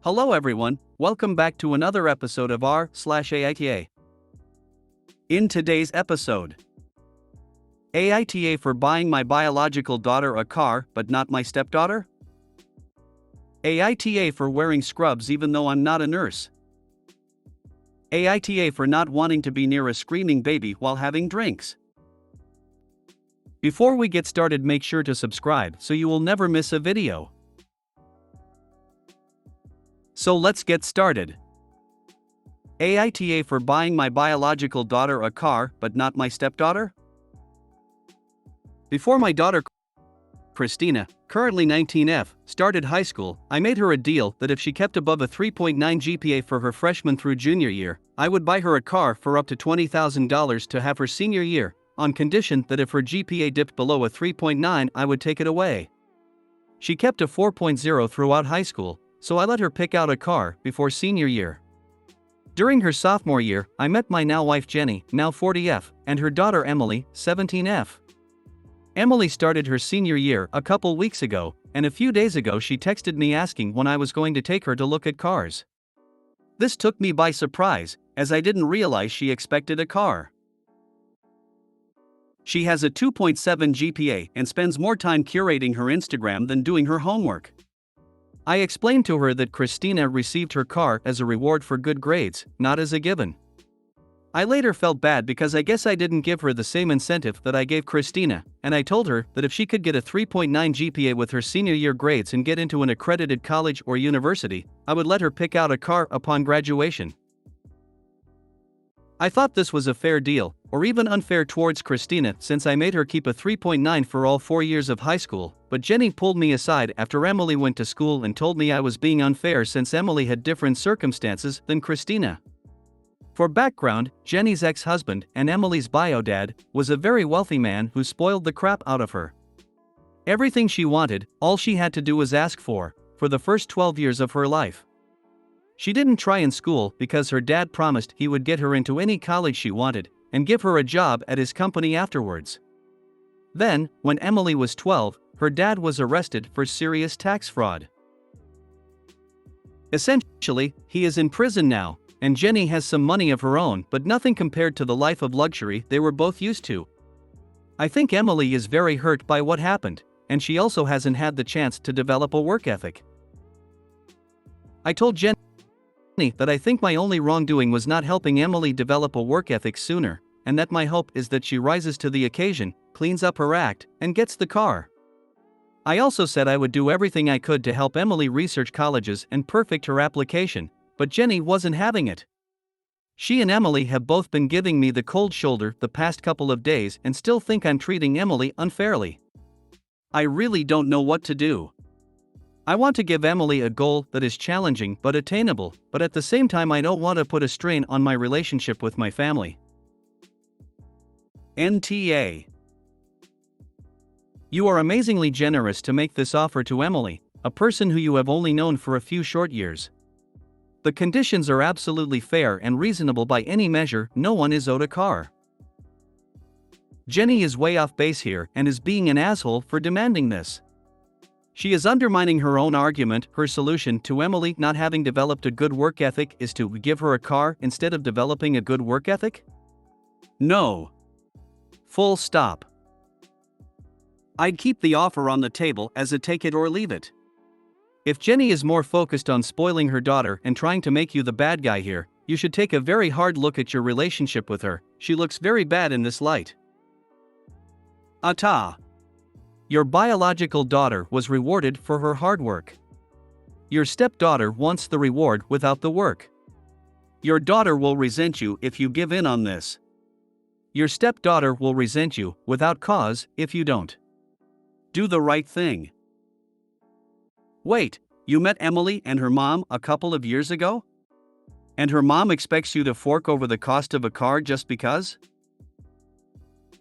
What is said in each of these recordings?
Hello everyone, welcome back to another episode of r/AITA. In today's episode, AITA for buying my biological daughter a car but not my stepdaughter? AITA for wearing scrubs even though I'm not a nurse. AITA for not wanting to be near a screaming baby while having drinks. Before we get started, make sure to subscribe so you will never miss a video. So let's get started. AITA for buying my biological daughter a car but not my stepdaughter? Before my daughter Christina, currently 19F, started high school, I made her a deal that if she kept above a 3.9 GPA for her freshman through junior year, I would buy her a car for up to $20,000 to have her senior year, on condition that if her GPA dipped below a 3.9 I would take it away. She kept a 4.0 throughout high school, so I let her pick out a car before senior year. During her sophomore year, I met my now wife Jenny, now 40F, and her daughter Emily, 17F. Emily started her senior year a couple weeks ago, and a few days ago she texted me asking when I was going to take her to look at cars. This took me by surprise, as I didn't realize she expected a car. She has a 2.7 GPA and spends more time curating her Instagram than doing her homework. I explained to her that Christina received her car as a reward for good grades, not as a given. I later felt bad because I guess I didn't give her the same incentive that I gave Christina, and I told her that if she could get a 3.9 GPA with her senior year grades and get into an accredited college or university, I would let her pick out a car upon graduation. I thought this was a fair deal, or even unfair towards Christina since I made her keep a 3.9 for all 4 years of high school, but Jenny pulled me aside after Emily went to school and told me I was being unfair since Emily had different circumstances than Christina. For background, Jenny's ex-husband and Emily's bio dad was a very wealthy man who spoiled the crap out of her. Everything she wanted, all she had to do was ask for the first 12 years of her life. She didn't try in school because her dad promised he would get her into any college she wanted and give her a job at his company afterwards. Then, when Emily was 12, her dad was arrested for serious tax fraud. Essentially, he is in prison now, and Jenny has some money of her own but nothing compared to the life of luxury they were both used to. I think Emily is very hurt by what happened, and she also hasn't had the chance to develop a work ethic. I told Jenny that I think my only wrongdoing was not helping Emily develop a work ethic sooner, and that my hope is that she rises to the occasion, cleans up her act, and gets the car. I also said I would do everything I could to help Emily research colleges and perfect her application, but Jenny wasn't having it. She and Emily have both been giving me the cold shoulder the past couple of days and still think I'm treating Emily unfairly. I really don't know what to do. I want to give Emily a goal that is challenging but attainable, but at the same time I don't want to put a strain on my relationship with my family. NTA. You are amazingly generous to make this offer to Emily, a person who you have only known for a few short years. The conditions are absolutely fair and reasonable by any measure. No one is owed a car. Jenny is way off base here and is being an asshole for demanding this. She is undermining her own argument. Her solution to Emily not having developed a good work ethic is to give her a car instead of developing a good work ethic? No. Full stop. I'd keep the offer on the table as a take it or leave it. If Jenny is more focused on spoiling her daughter and trying to make you the bad guy here, you should take a very hard look at your relationship with her. She looks very bad in this light. AITA. Your biological daughter was rewarded for her hard work. Your stepdaughter wants the reward without the work. Your daughter will resent you if you give in on this. Your stepdaughter will resent you without cause if you don't. Do the right thing. Wait, you met Emily and her mom a couple of years ago? And her mom expects you to fork over the cost of a car just because?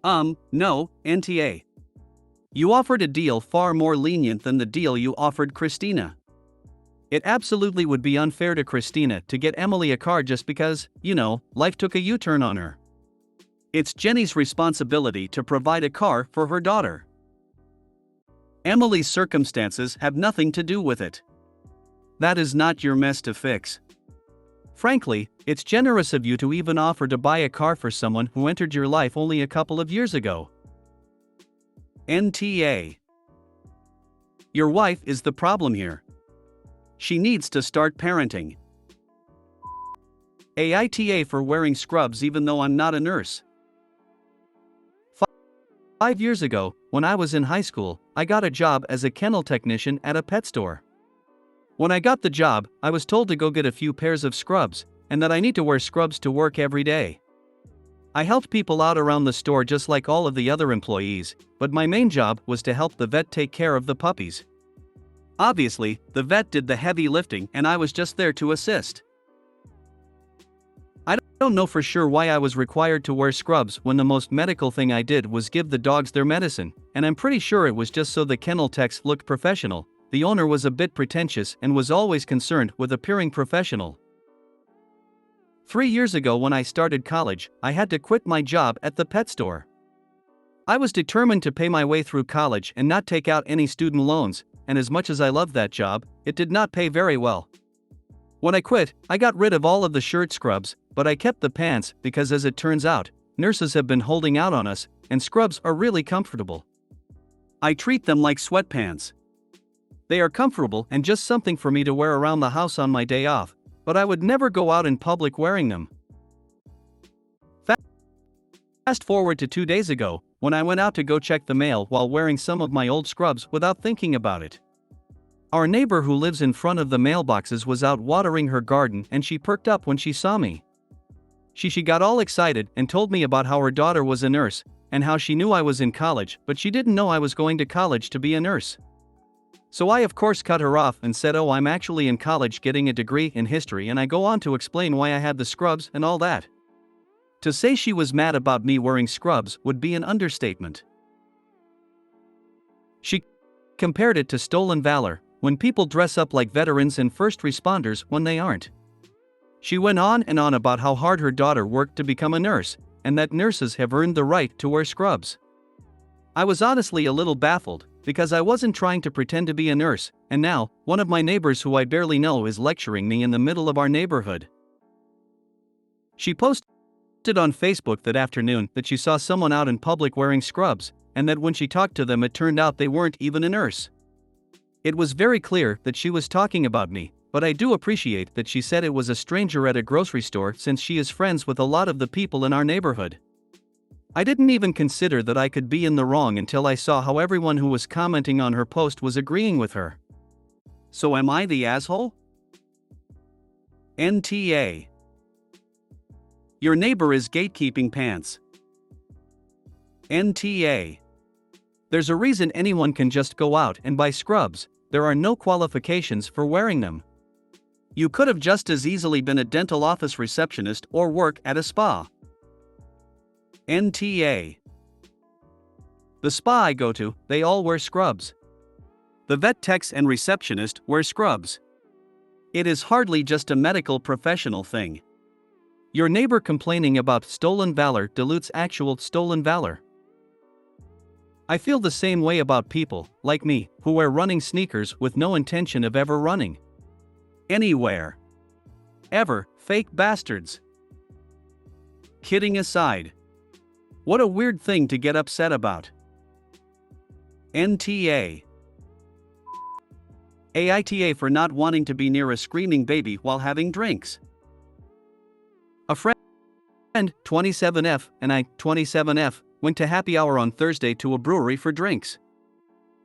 No, NTA. You offered a deal far more lenient than the deal you offered Christina. It absolutely would be unfair to Christina to get Emily a car just because, life took a U-turn on her. It's Jenny's responsibility to provide a car for her daughter. Emily's circumstances have nothing to do with it. That is not your mess to fix. Frankly, it's generous of you to even offer to buy a car for someone who entered your life only a couple of years ago. NTA. Your wife is the problem here. She needs to start parenting. AITA for wearing scrubs even though I'm not a nurse. 5 years ago, when I was in high school, I got a job as a kennel technician at a pet store. When I got the job, I was told to go get a few pairs of scrubs, and that I need to wear scrubs to work every day. I helped people out around the store just like all of the other employees, but my main job was to help the vet take care of the puppies. Obviously, the vet did the heavy lifting and I was just there to assist. I don't know for sure why I was required to wear scrubs when the most medical thing I did was give the dogs their medicine, and I'm pretty sure it was just so the kennel techs looked professional. The owner was a bit pretentious and was always concerned with appearing professional. 3 years ago when I started college, I had to quit my job at the pet store. I was determined to pay my way through college and not take out any student loans, and as much as I loved that job, it did not pay very well. When I quit, I got rid of all of the shirt scrubs, but I kept the pants because, as it turns out, nurses have been holding out on us, and scrubs are really comfortable. I treat them like sweatpants. They are comfortable and just something for me to wear around the house on my day off, but I would never go out in public wearing them. Fast forward to 2 days ago, when I went out to go check the mail while wearing some of my old scrubs without thinking about it. Our neighbor who lives in front of the mailboxes was out watering her garden and she perked up when she saw me. She got all excited and told me about how her daughter was a nurse, and how she knew I was in college but she didn't know I was going to college to be a nurse. So I of course cut her off and said, "Oh, I'm actually in college getting a degree in history," and I go on to explain why I had the scrubs and all that. To say she was mad about me wearing scrubs would be an understatement. She compared it to stolen valor, when people dress up like veterans and first responders when they aren't. She went on and on about how hard her daughter worked to become a nurse, and that nurses have earned the right to wear scrubs. I was honestly a little baffled, because I wasn't trying to pretend to be a nurse, and now, one of my neighbors who I barely know is lecturing me in the middle of our neighborhood. She posted on Facebook that afternoon that she saw someone out in public wearing scrubs, and that when she talked to them it turned out they weren't even a nurse. It was very clear that she was talking about me, but I do appreciate that she said it was a stranger at a grocery store since she is friends with a lot of the people in our neighborhood. I didn't even consider that I could be in the wrong until I saw how everyone who was commenting on her post was agreeing with her. So am I the asshole? NTA. Your neighbor is gatekeeping pants. NTA. There's a reason anyone can just go out and buy scrubs. There are no qualifications for wearing them. You could have just as easily been a dental office receptionist or work at a spa. NTA. The spa I go to, they all wear scrubs. The vet techs and receptionist wear scrubs. It is hardly just a medical professional thing. Your neighbor complaining about stolen valor dilutes actual stolen valor. I feel the same way about people, like me, who wear running sneakers with no intention of ever running anywhere. Ever, fake bastards. Kidding aside. What a weird thing to get upset about. NTA. AITA for not wanting to be near a screaming baby while having drinks. A friend, 27F, and I, 27F, went to happy hour on Thursday to a brewery for drinks.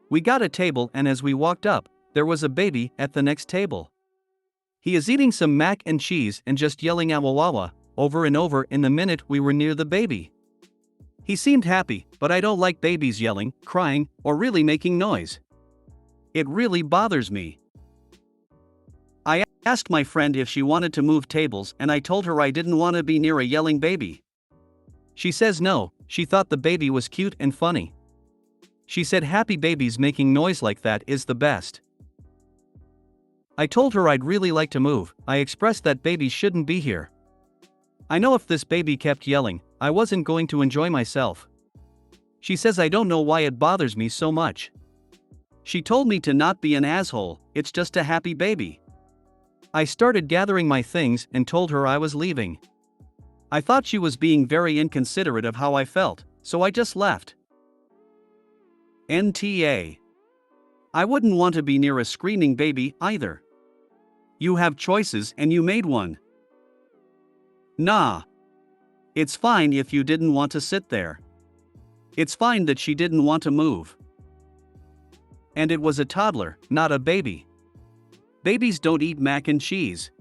We got a table, and as we walked up, there was a baby at the next table. He is eating some mac and cheese and just yelling "Awawawa" over and over in the minute we were near the baby. He seemed happy, but I don't like babies yelling, crying, or really making noise. It really bothers me. I asked my friend if she wanted to move tables, and I told her I didn't want to be near a yelling baby. She says no, she thought the baby was cute and funny. She said happy babies making noise like that is the best. I told her I'd really like to move. I expressed that babies shouldn't be here. I know if this baby kept yelling, I wasn't going to enjoy myself. She says I don't know why it bothers me so much. She told me to not be an asshole, it's just a happy baby. I started gathering my things and told her I was leaving. I thought she was being very inconsiderate of how I felt, so I just left. NTA. I wouldn't want to be near a screaming baby either. You have choices and you made one. Nah. It's fine if you didn't want to sit there. It's fine that she didn't want to move. And it was a toddler, not a baby. Babies don't eat mac and cheese.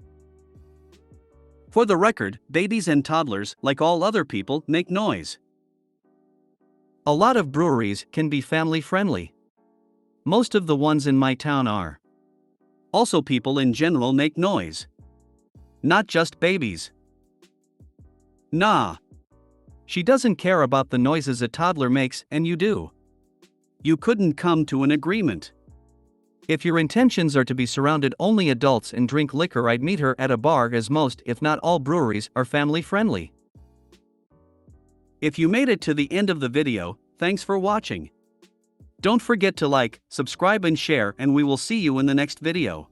For the record, babies and toddlers, like all other people, make noise. A lot of breweries can be family friendly. Most of the ones in my town are. Also, people in general make noise. Not just babies. Nah. She doesn't care about the noises a toddler makes, and you do. You couldn't come to an agreement. If your intentions are to be surrounded only adults and drink liquor, I'd meet her at a bar, as most, if not all, breweries are family friendly. If you made it to the end of the video, thanks for watching. Don't forget to like, subscribe and share, and we will see you in the next video.